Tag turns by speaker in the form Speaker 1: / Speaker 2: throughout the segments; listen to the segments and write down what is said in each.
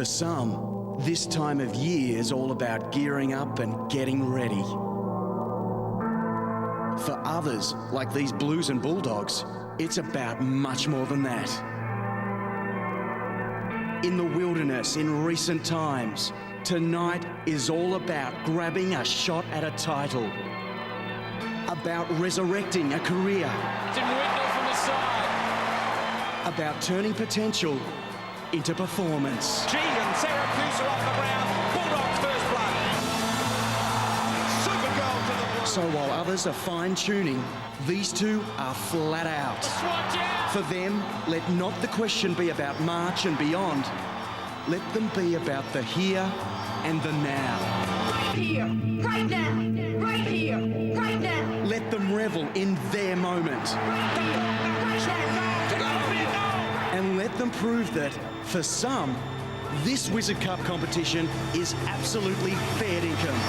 Speaker 1: some, this time of year is all about gearing up and getting ready. For others, like these Blues and Bulldogs, it's about much more than that. In the wilderness in recent times, tonight is all about grabbing a shot at a title, about resurrecting a career,
Speaker 2: from the side,
Speaker 1: about turning potential into performance.
Speaker 2: Keegan, Syracuse are off the ground. Bulldogs first blood. Super goal to the Blues.
Speaker 1: So while others are fine-tuning, these two are flat out. For them, let not the question be about March and beyond. Let them be about the here and the now.
Speaker 3: Right here, right now, right here, right now.
Speaker 1: Let them revel in their moment.
Speaker 3: Right here, right now.
Speaker 1: And let them prove that, for some, this Wizard Cup competition is absolutely fair income.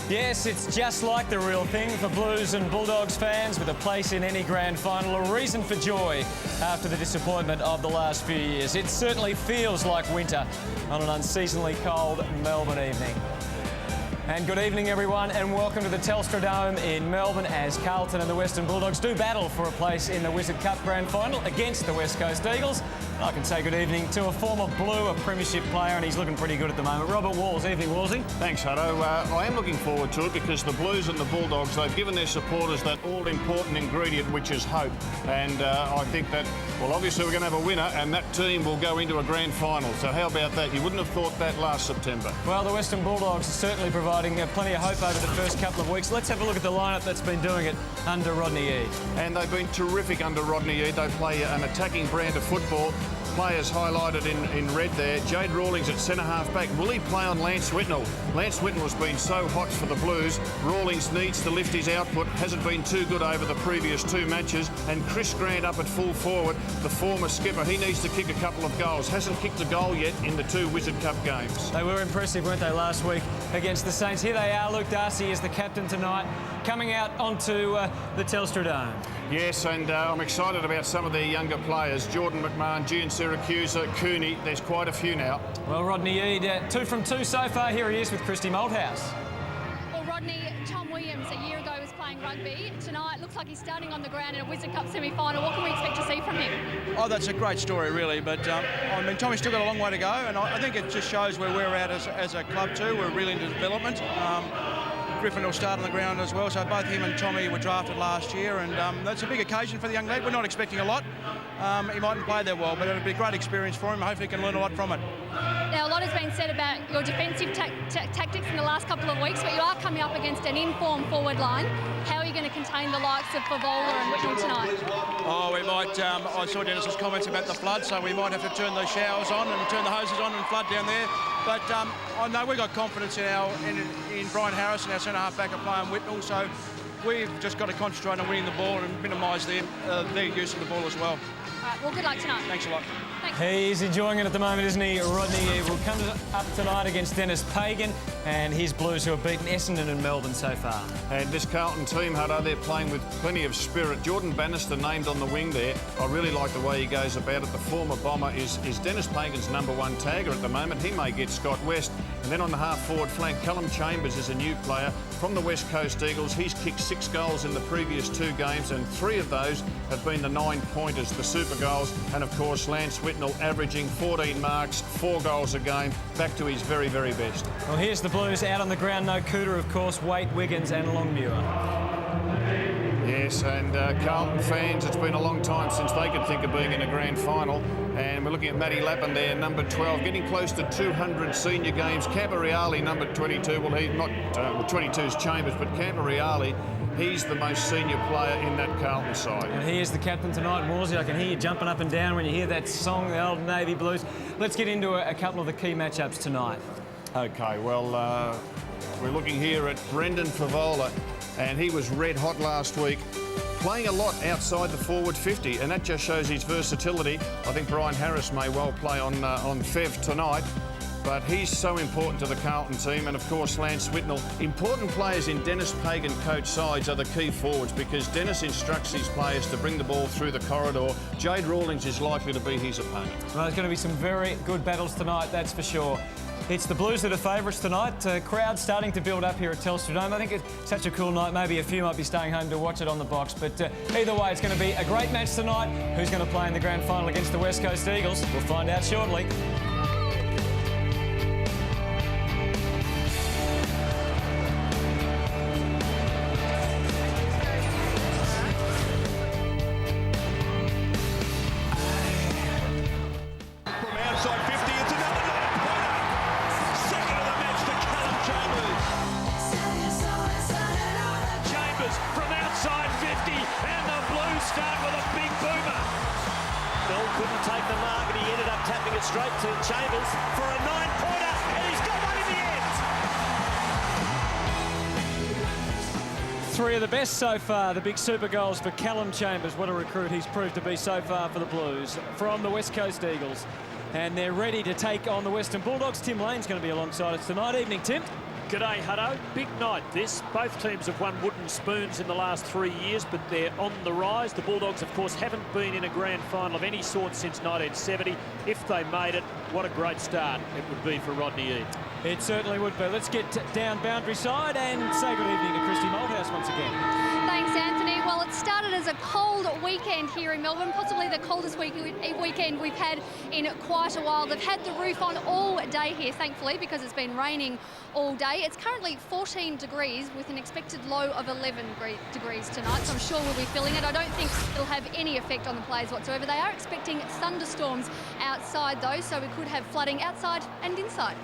Speaker 4: Yes, it's just like the real thing for Blues and Bulldogs fans, with a place in any grand final, a reason for joy after the disappointment of the last few years. It certainly feels like winter on an unseasonably cold Melbourne evening. And good evening, everyone, and welcome to the Telstra Dome in Melbourne as Carlton and the Western Bulldogs do battle for a place in the Wizard Cup Grand Final against the West Coast Eagles. I can say good evening to a former Blue, a premiership player, and he's looking pretty good at the moment. Robert Walls. Evening, Wallsy.
Speaker 5: Thanks, Hutto. I am looking forward to it because the Blues and the Bulldogs, they've given their supporters that all-important ingredient, which is hope. And I think that, well, obviously we're going to have a winner, and that team will go into a grand final. So how about that? You wouldn't have thought that last September.
Speaker 4: Well, the Western Bulldogs are certainly providing plenty of hope over the first couple of weeks. Let's have a look at the lineup that's been doing it under Rodney Eade.
Speaker 5: And they've been terrific under Rodney Eade. They play an attacking brand of football. Players highlighted in red there. Jade Rawlings at centre-half back. Will he play on Lance Whitnell? Lance Whitnell has been so hot for the Blues. Rawlings needs to lift his output. Hasn't been too good over the previous two matches. And Chris Grant up at full forward, the former skipper. He needs to kick a couple of goals. Hasn't kicked a goal yet in the two Wizard Cup games.
Speaker 4: They were impressive, weren't they, last week against the Saints? Here they are. Luke Darcy is the captain tonight, coming out onto the Telstra Dome.
Speaker 5: Yes, and I'm excited about some of their younger players. Jordan McMahon, Gian Syracuse, Cooney. There's quite a few now.
Speaker 4: Well, Rodney Eade, 2 from 2 so far. Here he is with Christy Malthouse.
Speaker 6: Well, Rodney, Tom Williams a year ago was playing rugby. Tonight looks like he's starting on the ground in a Wizard Cup semi-final. What can we expect to see from him?
Speaker 7: Oh, that's a great story, really. But, I mean, Tommy's still got a long way to go, and I think it just shows where we're at as a club too. We're really into development. Griffin will start on the ground as well, so both him and Tommy were drafted last year, and that's a big occasion for the young lad. We're not expecting a lot. He mightn't play that well, but it'll be a great experience for him. Hopefully he can learn a lot from it.
Speaker 6: Now, a lot has been said about your defensive tactics in the last couple of weeks, but you are coming up against an informed forward line. How are you going to contain the likes of Favola and Whitnell tonight?
Speaker 7: Oh, we might. I saw Dennis's comments about the flood, so we might have to turn those showers on and turn the hoses on and flood down there. But I know we've got confidence in Brian Harris and our centre-half back of playing Whitnell, so we've just got to concentrate on winning the ball and minimise their use of the ball as well.
Speaker 6: All right, well, good luck tonight.
Speaker 7: Thanks a lot.
Speaker 6: Thanks.
Speaker 4: He's enjoying it at the moment, isn't he? Rodney Eade will come up tonight against Dennis Pagan and his Blues, who have beaten Essendon and Melbourne so far.
Speaker 5: And this Carlton team, Hutto, they're playing with plenty of spirit. Jordan Bannister named on the wing there. I really like the way he goes about it. The former Bomber is Dennis Pagan's #1 tagger at the moment. He may get Scott West. And then on the half-forward flank, Callum Chambers is a new player from the West Coast Eagles. He's kicked 6 goals in the previous 2 games, and 3 of those have been the 9-pointers, the super goals. And, of course, Lance Whitnell averaging 14 marks, 4 goals a game, back to his very, very best.
Speaker 4: Well, here's the Blues out on the ground. No Cooter, of course, Waite, Wiggins and Longmuir.
Speaker 5: Yes, and Carlton fans, it's been a long time since they could think of being in a grand final. And we're looking at Matty Lappin there, #12, getting close to 200 senior games. Camporeale, #22, well, he's not, 22's Chambers, but Camporeale, he's the most senior player in that Carlton side.
Speaker 4: And he is the captain tonight, Morsey. I can hear you jumping up and down when you hear that song, the old Navy Blues. Let's get into a couple of the key matchups tonight.
Speaker 5: OK, well, we're looking here at Brendan Favola, and he was red hot last week, playing a lot outside the forward 50, and that just shows his versatility. I think Brian Harris may well play on Fev tonight. but he's so important to the Carlton team, and of course Lance Whitnell. Important players in Dennis Pagan coach sides are the key forwards, because Dennis instructs his players to bring the ball through the corridor. Jade Rawlings is likely to be his opponent.
Speaker 4: Well, there's going to be some very good battles tonight, that's for sure. It's the Blues that are favourites tonight. Crowd starting to build up here at Telstra Dome. I think it's such a cool night. Maybe a few might be staying home to watch it on the box. But either way, it's going to be a great match tonight. Who's going to play in the grand final against the West Coast Eagles? We'll find out shortly.
Speaker 8: Couldn't take the mark, and he ended up tapping it straight to Chambers for a 9-pointer, and he's got one in the end.
Speaker 4: Three of the best so far, the big super goals for Callum Chambers. What a recruit he's proved to be so far for the Blues from the West Coast Eagles. And they're ready to take on the Western Bulldogs. Tim Lane's going to be alongside us tonight. Evening, Tim.
Speaker 9: G'day, Hutto. Big night this. Both teams have won wooden spoons in the last 3 years, but they're on the rise. The Bulldogs, of course, haven't been in a grand final of any sort since 1970. If they made it, what a great start it would be for Rodney Eade.
Speaker 4: It certainly would be. Let's get down boundary side and say good evening to Christy Malthouse once again.
Speaker 6: Thanks, Anthony. Well, it started as a cold weekend here in Melbourne, possibly the coldest weekend we've had in quite a while. They've had the roof on all day here, thankfully, because it's been raining all day. It's currently 14 degrees with an expected low of 11 degrees tonight, so I'm sure we'll be feeling it. I don't think it'll have any effect on the players whatsoever. They are expecting thunderstorms outside, though, so we could have flooding outside and inside.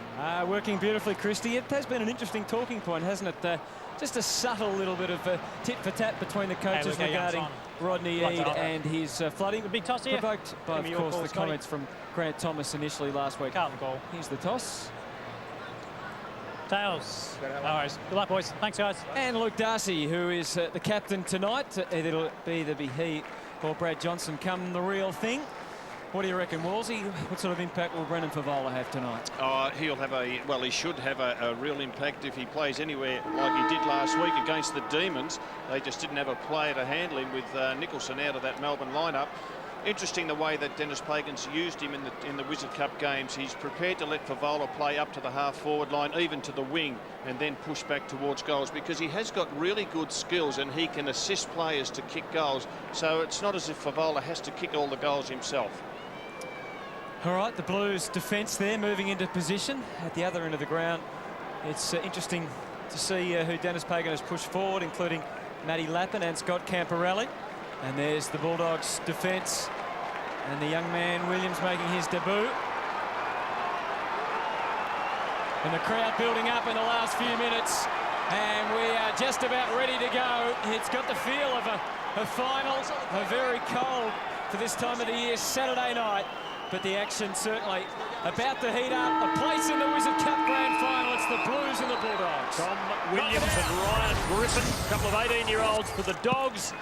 Speaker 4: Working beautifully, Christy. It has been an interesting talking point, hasn't it? Just a subtle little bit of tit-for-tat between the coaches regarding Rodney Eade and his flooding.
Speaker 9: The big toss here.
Speaker 4: Provoked by, of course, the comments from Grant Thomas initially last week.
Speaker 9: Carlton goal.
Speaker 4: Here's the toss.
Speaker 9: Tails. No worries. Good luck, boys. Thanks, guys.
Speaker 4: And Luke Darcy, who is the captain tonight. It'll either be he or Brad Johnson come the real thing. What do you reckon, Wolsey? What sort of impact will Brendan Favola have tonight?
Speaker 5: He'll have he should have a real impact if he plays anywhere like he did last week against the Demons. They just didn't have a player to handle him with Nicholson out of that Melbourne lineup. Interesting the way that Dennis Pagan's used him in the Wizard Cup games. He's prepared to let Favola play up to the half-forward line, even to the wing, and then push back towards goals, because he has got really good skills and he can assist players to kick goals. So it's not as if Favola has to kick all the goals himself.
Speaker 4: All right, the Blues defence there moving into position at the other end of the ground. It's interesting to see who Dennis Pagan has pushed forward, including Matty Lappin and Scott Camporelli. And there's the Bulldogs defence and the young man Williams making his debut. And the crowd building up in the last few minutes, and we are just about ready to go. It's got the feel of a final, a very cold for this time of the year, Saturday night. But the action certainly about to heat up. A place in the Wizard Cup Grand Final. It's the Blues and the Bulldogs.
Speaker 9: Tom Williams and Ryan Griffin, a couple of 18-year-olds for the Dogs.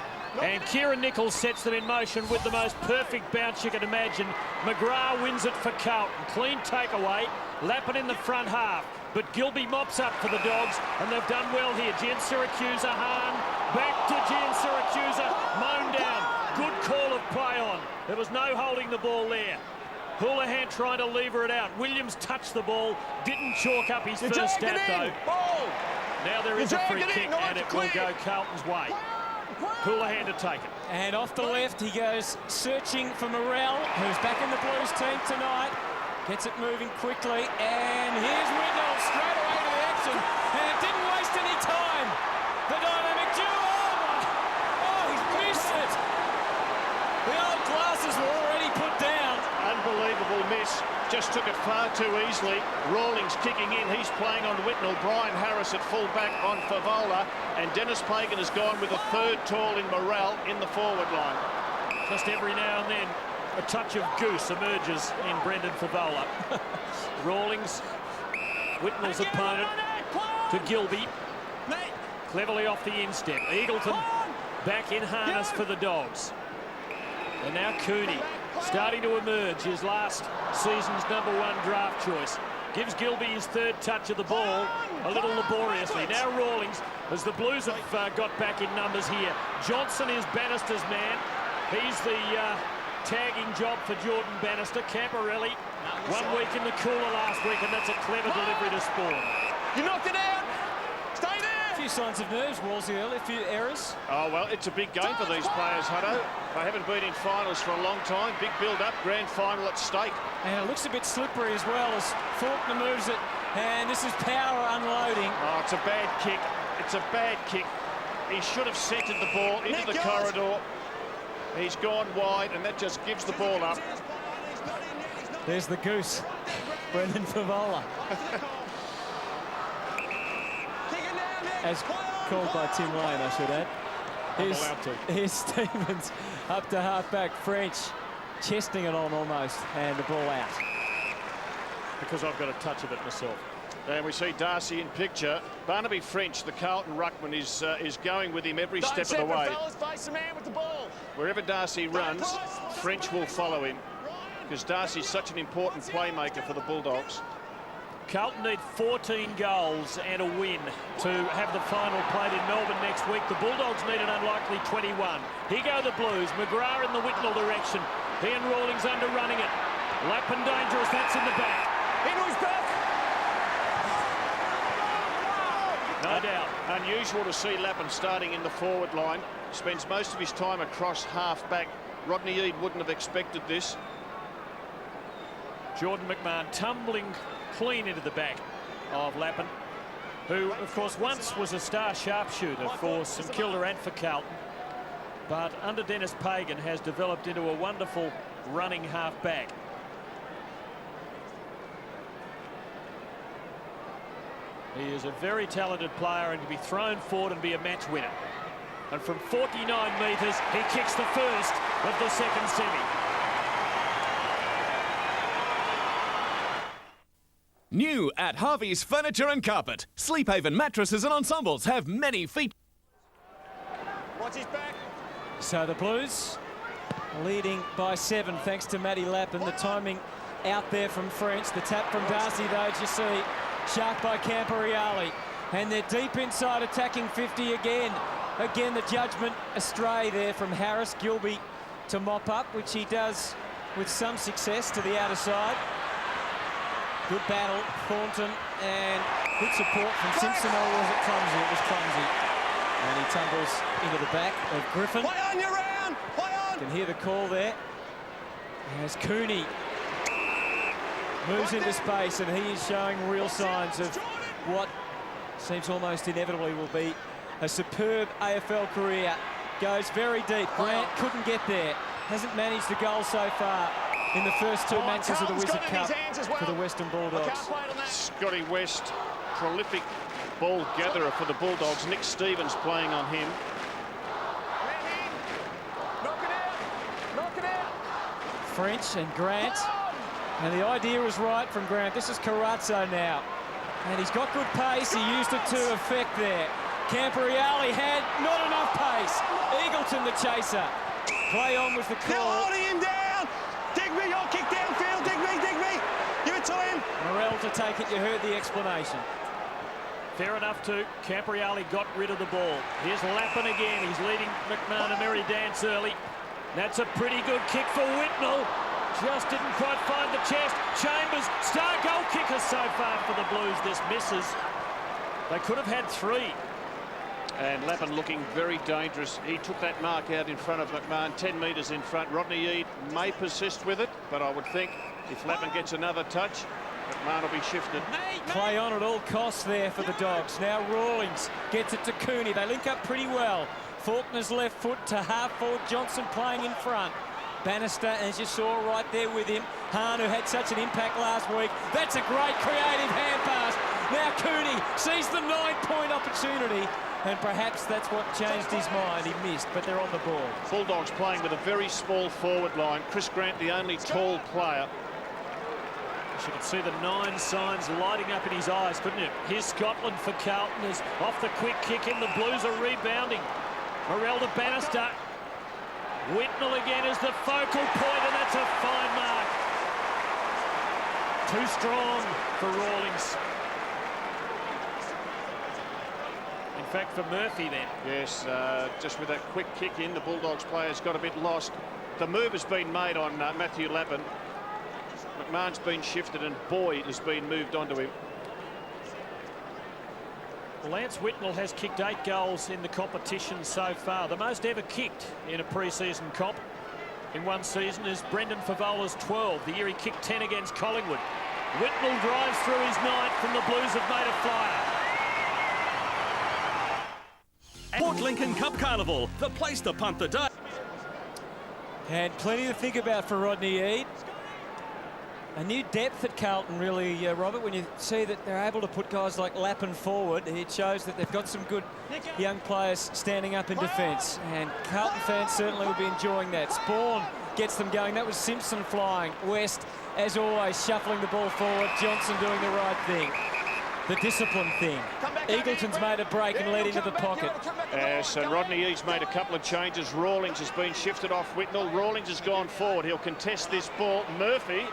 Speaker 9: And Kieran Nichols sets them in motion with the most perfect bounce you can imagine. McGrath wins it for Carlton. Clean takeaway. Lappin in the front half. But Gilby mops up for the Dogs, and they've done well here. Gian Siracusa, Hahn. Back to Gian Siracusa. Mown down. Good call of play on. There was no holding the ball there. Houlihan trying to lever it out. Williams touched the ball, didn't chalk up his first stat though. Now there is a free kick and it will go Carlton's way. Houlihan to take it.
Speaker 4: And off the left he goes searching for Morrell, who's back in the Blues team tonight. Gets it moving quickly, and here's Whitnell straight away to the action, and it didn't waste any time. The dynamic duo. Oh, he's missed it. The old glasses were already put down.
Speaker 5: Unbelievable miss. Just took it far too easily. Rawlings kicking in. He's playing on Whitnell. Brian Harris at full back on Favola. And Dennis Pagan has gone with a third tall in Morrell in the forward line.
Speaker 9: Just every now and then, a touch of goose emerges in Brendan Favola. Rawlings, Whitnell's opponent, to Gilby. Cleverly off the instep. Eagleton back in harness for the Dogs. And now Cooney starting to emerge, his last season's #1 draft choice. Gives Gilby his third touch of the ball, a little laboriously. Now Rawlings, as the Blues have got back in numbers here. Johnson is Bannister's man. He's the tagging job for Jordan Bannister. Camporelli, 1 week in the cooler last week, and that's a clever delivery to Spawn.
Speaker 2: You knocked it out. Stay there.
Speaker 4: A few signs of nerves, Wolsey early, a few errors.
Speaker 5: Oh, well, it's a big game for these players, Hutto. They haven't been in finals for a long time. Big build-up, grand final at stake.
Speaker 4: And it looks a bit slippery as well as Faulkner moves it. And this is Power unloading.
Speaker 5: Oh, it's a bad kick. It's a bad kick. He should have centred the ball into the corridor. He's gone wide, and that just gives the ball up.
Speaker 4: There's the goose, Brendan Favola. As called by Tim Lane, I should add. Here's Stevens up to half-back. French chesting it on almost, and the ball out.
Speaker 9: Because I've got a touch of it myself.
Speaker 5: And we see Darcy in picture. Barnaby French, the Carlton ruckman, is going with him every step of the way.
Speaker 2: Face the man with the ball.
Speaker 5: Wherever Darcy runs, French will follow him, because Darcy's such an important playmaker for the Bulldogs.
Speaker 9: Carlton need 14 goals and a win to have the final played in Melbourne next week. The Bulldogs need an unlikely 21. Here go the Blues. McGrath in the Whitnell direction. He and Rawlings underrunning it. Lappin dangerous, that's in the back.
Speaker 2: Into his back.
Speaker 9: No doubt.
Speaker 5: Unusual to see Lappin starting in the forward line. Spends most of his time across half-back. Rodney Eade wouldn't have expected this.
Speaker 9: Jordan McMahon tumbling clean into the back of Lappin, who, of course, once was a star sharpshooter for St Kilda and for Carlton, but under Dennis Pagan has developed into a wonderful running half-back. He is a very talented player and can be thrown forward and be a match winner. And from 49 metres, he kicks the first of the second semi.
Speaker 10: New at Harvey's Furniture and Carpet. Sleephaven mattresses and ensembles have many features.
Speaker 2: Watch his back.
Speaker 4: So the Blues leading by 7 thanks to Matty Lappin. The timing out there from French. The tap from Darcy, though, as you see. Shark by Camporelli. And they're deep inside, attacking 50 again. Again, the judgment astray there from Harris. Gilby to mop up, which he does with some success to the outer side. Good battle, Thornton, and good support from Simpson. Or was it clumsy? It was clumsy. And he tumbles into the back of Griffin.
Speaker 2: Play on your round. Play on.
Speaker 4: You can hear the call there. As Cooney moves into space, and he is showing real signs of what seems almost inevitably will be a superb AFL career. Goes very deep. Grant couldn't get there. Hasn't managed a goal so far in the first 2 matches of the Wizard Cup for the Western Bulldogs.
Speaker 5: Scotty West, prolific ball gatherer for the Bulldogs. Nick Stevens playing on him.
Speaker 2: Knock it out. Knock it out.
Speaker 4: French and Grant. And the idea was right from Grant. This is Carazzo now. And he's got good pace. He used it to effect there. Camporelli had not enough pace. Eagleton the chaser. Play on was the call.
Speaker 2: They're holding him down. Digby, you'll kick downfield. Digby. Give it to him.
Speaker 4: Morel to take it. You heard the explanation.
Speaker 9: Fair enough too. Camporelli got rid of the ball. Here's Lappin again. He's leading McMahon a merry dance early. That's a pretty good kick for Whitnell. Just didn't quite find the chest. Chambers, star goal kicker so far for the Blues. This misses. They could have had 3.
Speaker 5: And Lappin looking very dangerous. He took that mark out in front of McMahon, 10 metres in front. Rodney Eade may persist with it, but I would think if Lappin gets another touch, McMahon will be shifted.
Speaker 4: Play on at all costs there for the Dogs. Now Rawlings gets it to Cooney. They link up pretty well. Faulkner's left foot to half forward. Johnson playing in front. Bannister, as you saw, right there with him. Hahn, who had such an impact last week. That's a great creative hand pass. Now Cooney sees the 9-point opportunity, and perhaps that's what changed his mind. He missed, but they're on the ball.
Speaker 5: Bulldogs playing with a very small forward line. Chris Grant, the only tall player.
Speaker 9: You could see the 9 signs lighting up in his eyes, couldn't you? Here's Scotland for Carlton. Is off the quick kick in. The Blues are rebounding. Morel to Bannister. Whitnell again is the focal point, and that's a fine mark. Too strong for Rawlings. In fact, for Murphy then.
Speaker 5: Yes, just with that quick kick in, the Bulldogs players got a bit lost. The move has been made on Matthew Lappin. McMahon's been shifted and Boyd has been moved onto him.
Speaker 9: Lance Whitnell has kicked 8 goals in the competition so far, the most ever kicked in a pre-season comp. In one season is Brendan Favola's 12, the year he kicked 10 against Collingwood. Whitnell drives through his 9th and the Blues have made a flyer.
Speaker 10: Port Lincoln Cup Carnival, the place to punt the day.
Speaker 4: And plenty to think about for Rodney Eade. A new depth at Carlton, really, Robert, when you see that they're able to put guys like Lappin forward. It shows that they've got some good young players standing up in defence. And Carlton fans certainly will be enjoying that. Spawn gets them going. That was Simpson flying. West, as always, shuffling the ball forward. Johnson doing the right thing. The discipline thing. Eagleton's made a break and led into the pocket.
Speaker 5: Yes, and Rodney Eade's made a couple of changes. Rawlings has been shifted off Whitnell. Rawlings has gone forward. He'll contest this ball. Murphy.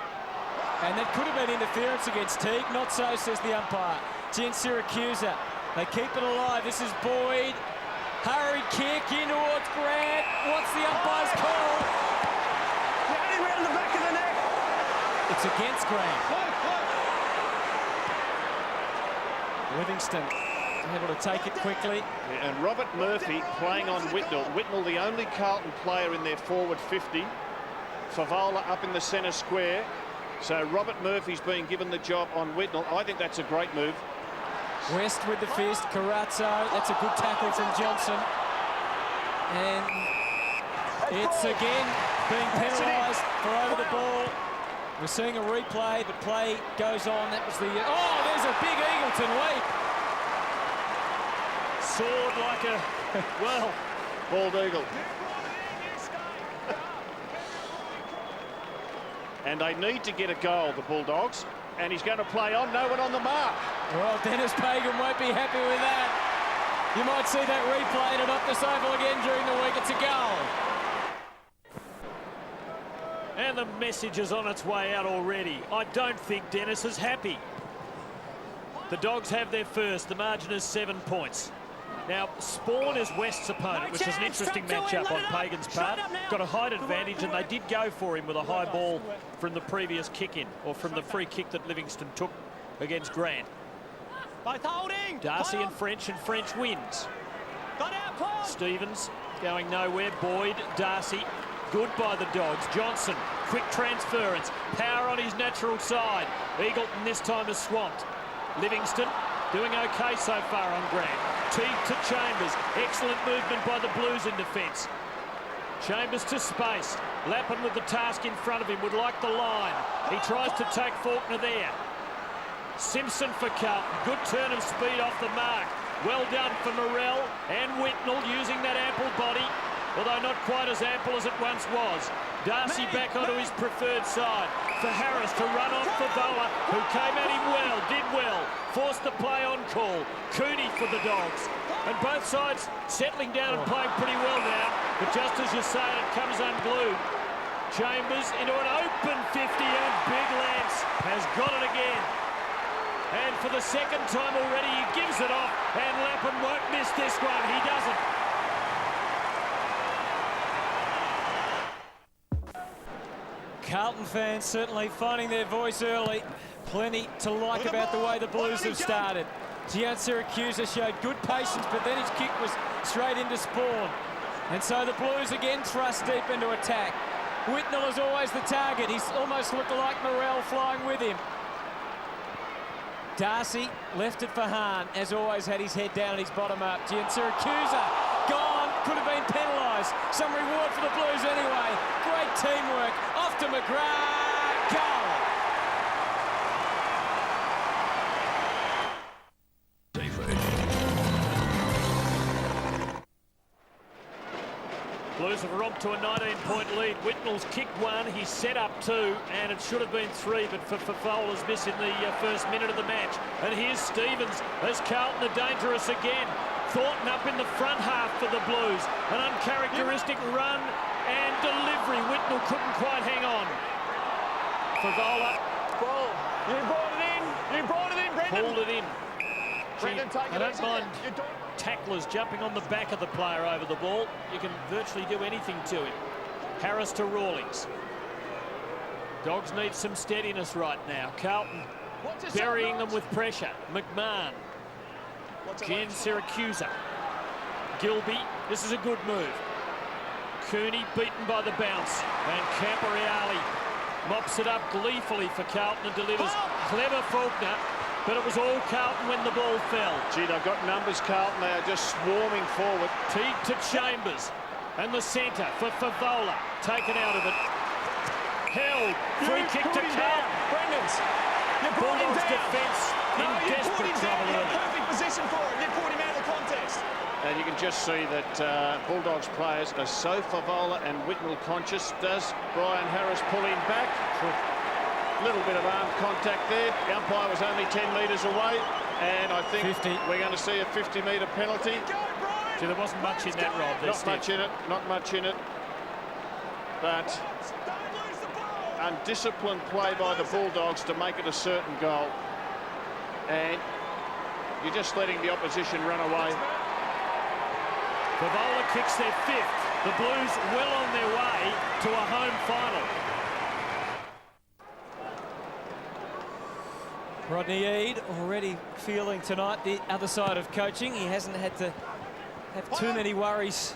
Speaker 4: And that could have been interference against Teague. Not so, says the umpire. Gin Syracusa. They keep it alive. This is Boyd. Hurried kick in towards Grant. What's the umpire's call?
Speaker 2: Anywhere in the back of the neck.
Speaker 4: It's against Grant. Livingston able to take it quickly.
Speaker 5: Yeah, and Robert Murphy playing on Whitnell. Whitnell, the only Carlton player in their forward 50. Favola up in the centre square. So Robert Murphy's being given the job on Whitnell. I think that's a great move.
Speaker 4: West with the fist. Carazzo. That's a good tackle from Johnson. And it's again being penalised for over the ball. We're seeing a replay, but play goes on. That was the... Oh, there's a big Eagleton leap.
Speaker 9: Soared like a, well,
Speaker 5: bald eagle. And they need to get a goal, the Bulldogs. And he's going to play on. No one on the mark.
Speaker 4: Well, Dennis Pagan won't be happy with that. You might see that replayed at Optus Oval again during the week. It's a goal.
Speaker 9: And the message is on its way out already. I don't think Dennis is happy. The Dogs have their first. The margin is 7 points. Now, Spawn is West's opponent, which is an interesting matchup on Pagan's part. Got a height advantage, and they did go for him with a high ball from the previous kick-in, or from the free kick that Livingston took against Grant.
Speaker 2: Both holding.
Speaker 9: Darcy and French wins. Stevens going nowhere. Boyd, Darcy. Good by the Dogs. Johnson, quick transference. Power on his natural side. Eagleton this time is swamped. Livingston doing okay so far on Grant. Teague to Chambers. Excellent movement by the Blues in defence. Chambers to space. Lappin with the task in front of him, would like the line. He tries to take Faulkner there. Simpson for Carlton. Good turn of speed off the mark. Well done for Morrell and Whitnell using that ample body, although not quite as ample as it once was. Darcy back onto his preferred side. For Harris to run on Favola, who came at him well, did well. Forced the play on call. Cooney for the Dogs. And both sides settling down and playing pretty well now. But just as you say it, comes unglued. Chambers into an open 50, and Big Lance has got it again. And for the second time already, he gives it off. And Lappin won't miss this one. He doesn't.
Speaker 4: Carlton fans certainly finding their voice early. Plenty to like about the way the Blues have started. Gian Syracusa showed good patience, but then his kick was straight into Spawn. And so the Blues again thrust deep into attack. Whitnell is always the target. He's almost looked like Morrell flying with him. Darcy left it for Hahn, as always had his head down and his bottom up. Gian Syracusa gone, could have been penalised. Some reward for the Blues anyway. Great teamwork, off to McGrath, goal.
Speaker 9: Blues have romped to a 19-point lead. Whitnell's kicked one, he's set up two, and it should have been three, but for Fafola's miss in the first minute of the match. And here's Stevens as Carlton are dangerous again. Thornton up in the front half for the Blues. An uncharacteristic run and delivery. Whitnell couldn't quite hang on. Favola
Speaker 8: Ball. You brought it in. You brought it in, Brendan.
Speaker 9: Pulled it in.
Speaker 8: Brendan, take
Speaker 9: I
Speaker 8: it
Speaker 9: don't
Speaker 8: easy.
Speaker 9: mind tacklers jumping on the back of the player over the ball. You can virtually do anything to him. Harris to Rawlings. Dogs need some steadiness right now. Carlton burying them with pressure. McMahon. Jen Syracusa. Gilby. This is a good move. Cooney beaten by the bounce. And Camporeale mops it up gleefully for Carlton and delivers. Clever Faulkner. But it was all Carlton when the ball fell.
Speaker 5: Gee, they've got numbers, Carlton. They are just swarming forward.
Speaker 9: Teague to Chambers. And the centre for Favola. Taken out of it. Held. Free kick to Carlton.
Speaker 8: Brendan's. You brought him
Speaker 9: Bulldogs
Speaker 8: down.
Speaker 9: defence in
Speaker 8: No, you brought
Speaker 9: desperate
Speaker 8: him down.
Speaker 9: trouble
Speaker 8: You're in
Speaker 9: early.
Speaker 8: perfect position for him. You brought him out of the contest.
Speaker 5: And you can just see that Bulldogs players are so Favola and Whitnell conscious. Does Brian Harris pull him back? Little bit of arm contact there. The umpire was only 10 metres away, and I think
Speaker 4: 50.
Speaker 5: We're going to see a 50-metre penalty.
Speaker 8: Go, Brian.
Speaker 9: See, there wasn't much in that, Rob.
Speaker 5: Not much in it, not much in it. But
Speaker 8: Don't lose the ball.
Speaker 5: undisciplined play by the Bulldogs to make it a certain goal. And you're just letting the opposition run away.
Speaker 9: Favola kicks their fifth. The Blues well on their way to a home final.
Speaker 4: Rodney Eade already feeling tonight the other side of coaching. He hasn't had to have too many worries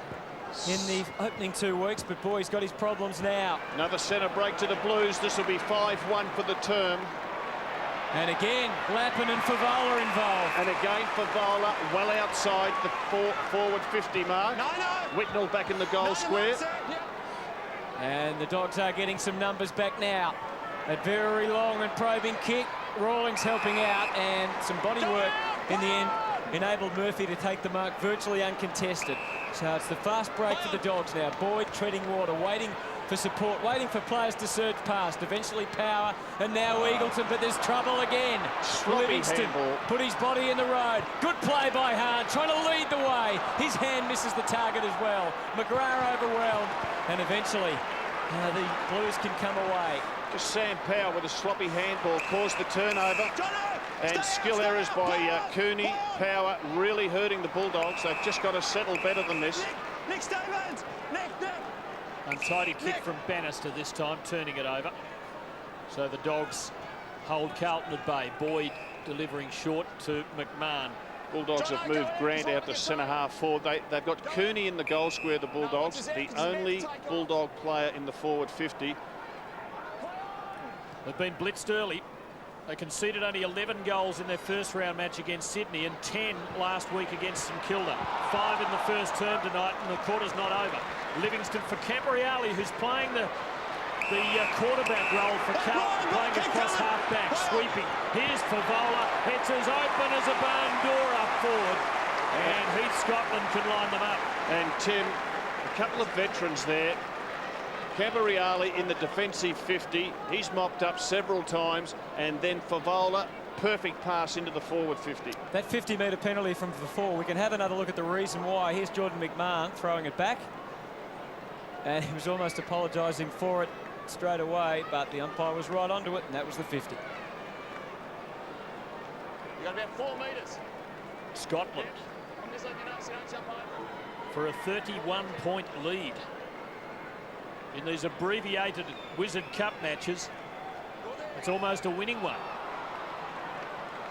Speaker 4: in the opening 2 weeks, but boy, he's got his problems now.
Speaker 5: Another centre break to the Blues. This will be 5-1 for the term.
Speaker 4: And again, Lappin and Favola involved.
Speaker 5: And again, Favola well outside the forward 50 mark.
Speaker 8: No.
Speaker 5: Whitnell back in the goal square.
Speaker 4: And the Dogs are getting some numbers back now. A very long and probing kick. Rawlings helping out, and some body work in the end enabled Murphy to take the mark virtually uncontested. So it's the fast break for the Dogs now. Boyd treading water, waiting for support, waiting for players to surge past. Eventually Power, and now Eagleton, but there's trouble again.
Speaker 5: Sloppy
Speaker 4: Livingston
Speaker 5: handball.
Speaker 4: put his body in the road. Good play by Hart, trying to lead the way. His hand misses the target as well. McGrath overwhelmed, and eventually the Blues can come away.
Speaker 5: Just Sam Power with a sloppy handball caused the turnover. And skill errors by Cooney. Power really hurting the Bulldogs. They've just got to settle better than this.
Speaker 8: Nick Stevens. Nick.
Speaker 9: Untidy kick from Bannister this time, turning it over. So the Dogs hold Carlton at bay. Boyd delivering short to McMahon.
Speaker 5: Bulldogs have moved Grant out to centre half forward. They've got Cooney in the goal square, the Bulldogs. The only Bulldog player in the forward 50.
Speaker 9: They've been blitzed early. They conceded only 11 goals in their first round match against Sydney and 10 last week against St Kilda. 5 in the first term tonight, and the quarter's not over. Livingston for Camporeale, who's playing the quarterback role for Carlton, playing across half-back, sweeping. Here's Favola. It's as open as a barn door up forward. And Heath Scotland can line them up.
Speaker 5: And Tim, a couple of veterans there. Camporeale in the defensive 50. He's mopped up several times. And then Favola, perfect pass into the forward 50.
Speaker 4: That 50-metre penalty from before, we can have another look at the reason why. Here's Jordan McMahon throwing it back. And he was almost apologising for it straight away, but the umpire was right onto it, and that was the 50.
Speaker 8: You got about 4 metres.
Speaker 9: Scotland
Speaker 8: I'm just letting you know so you don't jump over.
Speaker 9: for a 31-point lead in these abbreviated Wizard Cup matches. It's almost a winning one.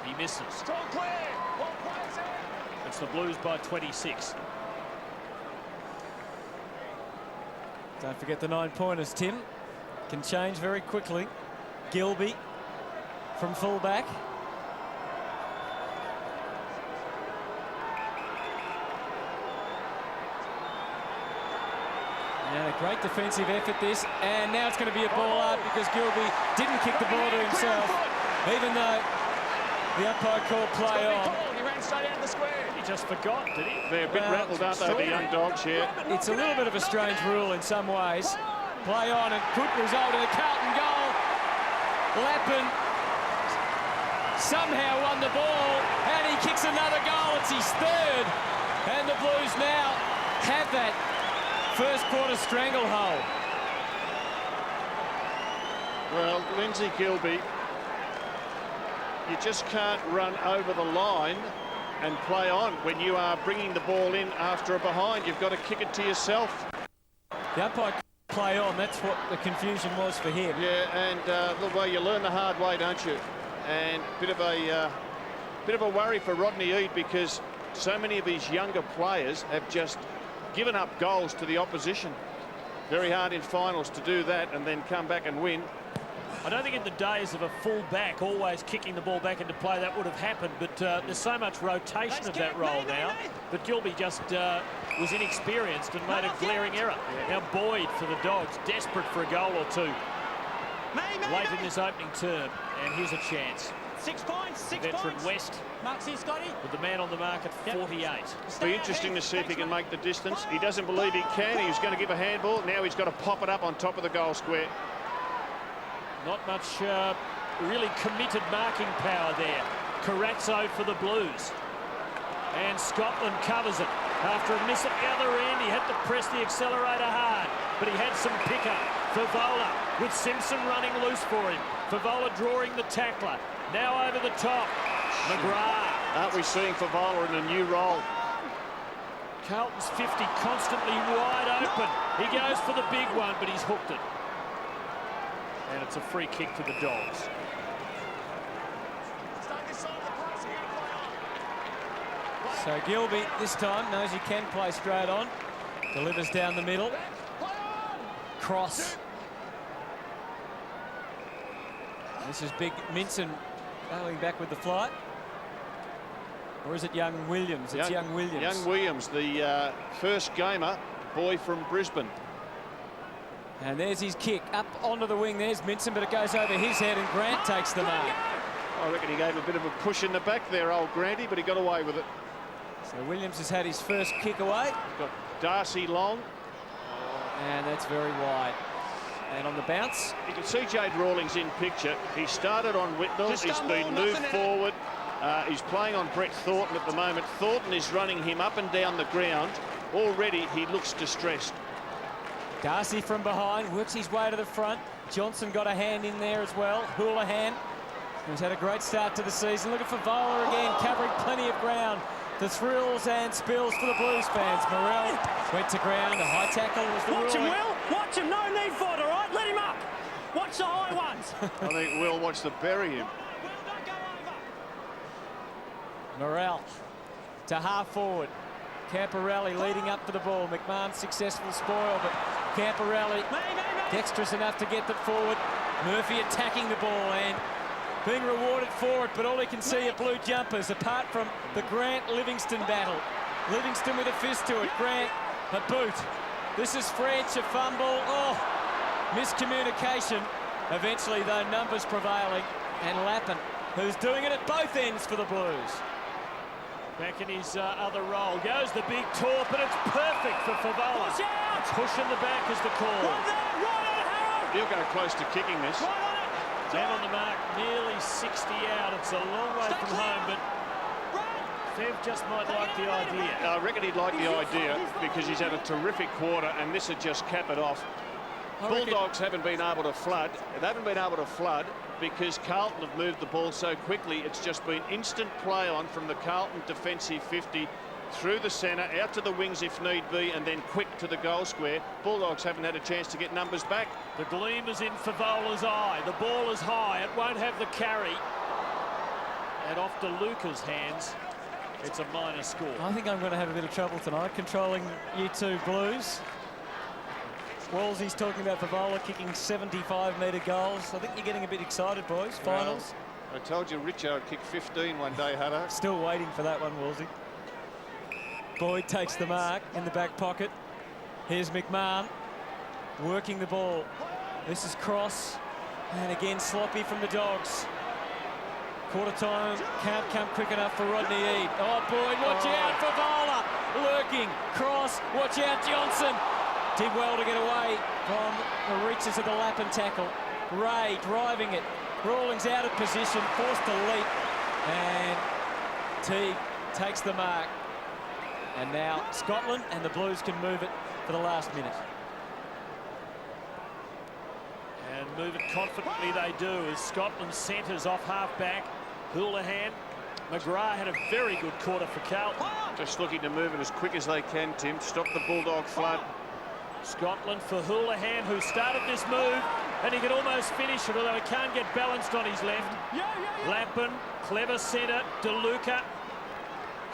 Speaker 9: He misses.
Speaker 8: It's all clear. One player's out.
Speaker 9: It's the Blues by 26.
Speaker 4: Don't forget the 9-pointers, Tim. Can change very quickly. Gilby from fullback. And a great defensive effort this, and now it's going to be a ball out because Gilby didn't kick the ball to himself, even though the umpire called play on.
Speaker 8: He ran straight out of the square.
Speaker 9: He just forgot, did he?
Speaker 5: They're a bit rattled, aren't they, the young Dogs here?
Speaker 4: It's a little bit of a strange rule in some ways. Play on and could result in a Carlton goal. Lappin somehow won the ball, and he kicks another goal. It's his third, and the Blues now have that first quarter stranglehold.
Speaker 5: Well, Lindsay Gilby you just can't run over the line and play on when you are bringing the ball in after a behind. You've got to kick it to yourself.
Speaker 4: The umpire play on, that's what the confusion was for him.
Speaker 5: Yeah, and look, well, you learn the hard way, don't you? And a bit of a worry for Rodney Eade, because so many of his younger players have just given up goals to the opposition. Very hard in finals to do that and then come back and win.
Speaker 9: I don't think in the days of a full back always kicking the ball back into play that would have happened, but there's so much rotation of that role now that Gilby just was inexperienced and made a glaring error. Now Boyd for the Dogs, desperate for a goal or two late in this opening term, and here's a chance.
Speaker 8: 6 points, 6
Speaker 9: Veteran
Speaker 8: points.
Speaker 9: West
Speaker 8: Marks here, Scotty.
Speaker 9: with the man on the mark at 48.
Speaker 5: It'll be interesting to see if he can make the distance. He doesn't believe he can. He was going to give a handball. Now he's got to pop it up on top of the goal square.
Speaker 9: Not much really committed marking power there. Carazzo for the Blues. And Scotland covers it. After a miss at the other end, he had to press the accelerator hard, but he had some pickup. Favola with Simpson running loose for him. Favola drawing the tackler. Now over the top. McGrath.
Speaker 5: Aren't we seeing Favola in a new role?
Speaker 9: Carlton's 50 constantly wide open. He goes for the big one, but he's hooked it. And it's a free kick to the Dogs.
Speaker 4: So Gilby this time knows he can play straight on. Delivers down the middle. Cross. This is big Minson going back with the flight. Or is it young Williams? It's young Williams.
Speaker 5: Young Williams, the first gamer, boy from Brisbane.
Speaker 4: And there's his kick up onto the wing. There's Minson, but it goes over his head, and Grant takes the mark.
Speaker 5: I reckon he gave a bit of a push in the back there, old Granty, but he got away with it.
Speaker 4: So Williams has had his first kick away.
Speaker 5: Got Darcy long.
Speaker 4: And that's very wide. And on the bounce.
Speaker 5: You can see Jade Rawlings in picture. He started on Whitnell. He's been moved forward. He's playing on Brett Thornton at the moment. Thornton is running him up and down the ground. Already he looks distressed.
Speaker 4: Darcy from behind works his way to the front. Johnson got a hand in there as well. Houlihan, who's had a great start to the season. Looking for Favola again, covering plenty of ground. The thrills and spills for the Blues fans. Morrell went to ground. A high tackle was the
Speaker 8: Watch him,
Speaker 4: ruling.
Speaker 8: Will. Watch him. No need for it, all right? Let him up. Watch the high ones.
Speaker 5: I think Will wants to bury him.
Speaker 8: Will, don't go over.
Speaker 4: Morrell to half forward. Camporelli leading up for the ball. McMahon successful spoil, but Camporelli dexterous enough to get it forward. Murphy attacking the ball and being rewarded for it, but all he can see are blue jumpers, apart from the Grant-Livingston battle. Livingston with a fist to it. Grant, a boot. This is French, a fumble. Oh, miscommunication. Eventually, though, numbers prevailing. And Lappin, who's doing it at both ends for the Blues.
Speaker 9: Back in his other role. Goes the big torp, and it's perfect for Favola. Push in the back is the call.
Speaker 8: Right there, right on, Harold.
Speaker 5: He'll go close to kicking this.
Speaker 8: Right on it.
Speaker 9: Man on the mark, nearly 60 out. It's a long way from home, but Fev just might like the idea.
Speaker 5: I reckon he'd like the idea because he's had a terrific quarter, and this would just cap it off. Bulldogs haven't been able to flood. They haven't been able to flood because Carlton have moved the ball so quickly. It's just been instant play on from the Carlton defensive 50 through the centre, out to the wings if need be, and then quick to the goal square. Bulldogs haven't had a chance to get numbers back.
Speaker 9: The gleam is in Favola's eye. The ball is high. It won't have the carry. And off to Luca's hands. It's a minor score.
Speaker 4: I think I'm going to have a bit of trouble tonight controlling you two Blues. Wolsey's talking about Favola kicking 75-metre goals. I think you're getting a bit excited, boys. Finals.
Speaker 5: Well, I told you Richard kicked 15 one day, Hutto.
Speaker 4: Still waiting for that one, Wolsey. Boyd takes the mark in the back pocket. Here's McMahon working the ball. This is Cross. And again, sloppy from the Dogs. Quarter time can't come quick enough for Rodney Eade. Oh, Boyd, watch out, Favola lurking. Cross, watch out, Johnson. Did well to get away from the reaches of the Lappin tackle. Ray driving it. Rawlings out of position, forced to leap. And Teague takes the mark. And now Scotland and the Blues can move it for the last minute.
Speaker 9: And move it confidently they do as Scotland centres off half-back. Houlihan. McGrath had a very good quarter for Carlton.
Speaker 5: Just looking to move it as quick as they can, Tim. Stop the Bulldog flood.
Speaker 9: Scotland for Houlihan, who started this move, and he could almost finish it, although he can't get balanced on his left. Lampin, clever centre, DeLuca.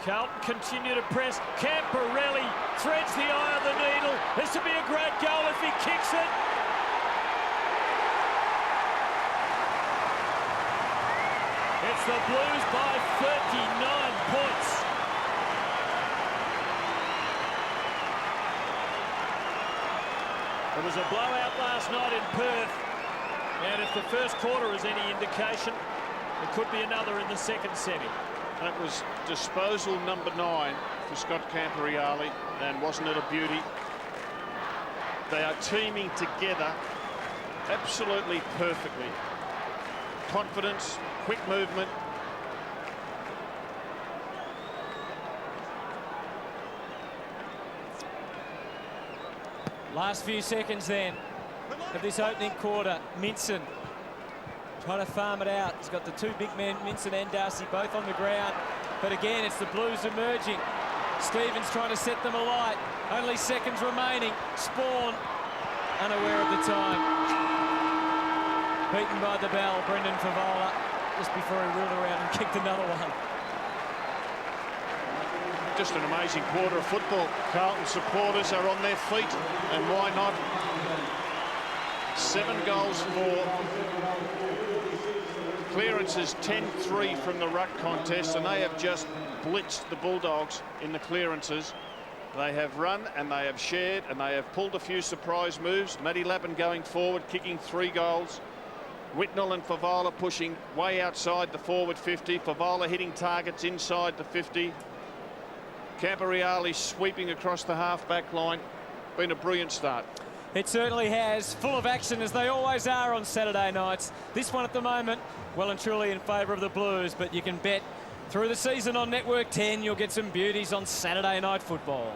Speaker 9: Carlton continue to press. Camporelli threads the eye of the needle. This would be a great goal if he kicks it. It's the Blues by 39 points. It was a blowout last night in Perth, and if the first quarter is any indication, it could be another in the second semi.
Speaker 5: That was disposal number 9 for Scott Camporelli, and wasn't it a beauty? They are teaming together absolutely perfectly. Confidence, quick movement.
Speaker 4: Last few seconds then of this opening quarter. Minson trying to farm it out. He's got the two big men, Minson and Darcy, both on the ground. But again, it's the Blues emerging. Stevens trying to set them alight. Only seconds remaining. Spawn unaware of the time. Beaten by the bell, Brendan Favola, just before he wheeled around and kicked another one.
Speaker 5: Just an amazing quarter of football. Carlton supporters are on their feet, and why not? 7 goals for clearances, 10-3 from the ruck contest, and they have just blitzed the Bulldogs in the clearances. They have run and they have shared and they have pulled a few surprise moves. Matty Lappin going forward, kicking 3 goals. Whitnell and Favola pushing way outside the forward 50. Favola hitting targets inside the 50. Camporelli sweeping across the half-back line. Been a brilliant start.
Speaker 4: It certainly has. Full of action, as they always are on Saturday nights. This one at the moment, well and truly in favour of the Blues, but you can bet through the season on Network 10 you'll get some beauties on Saturday night football.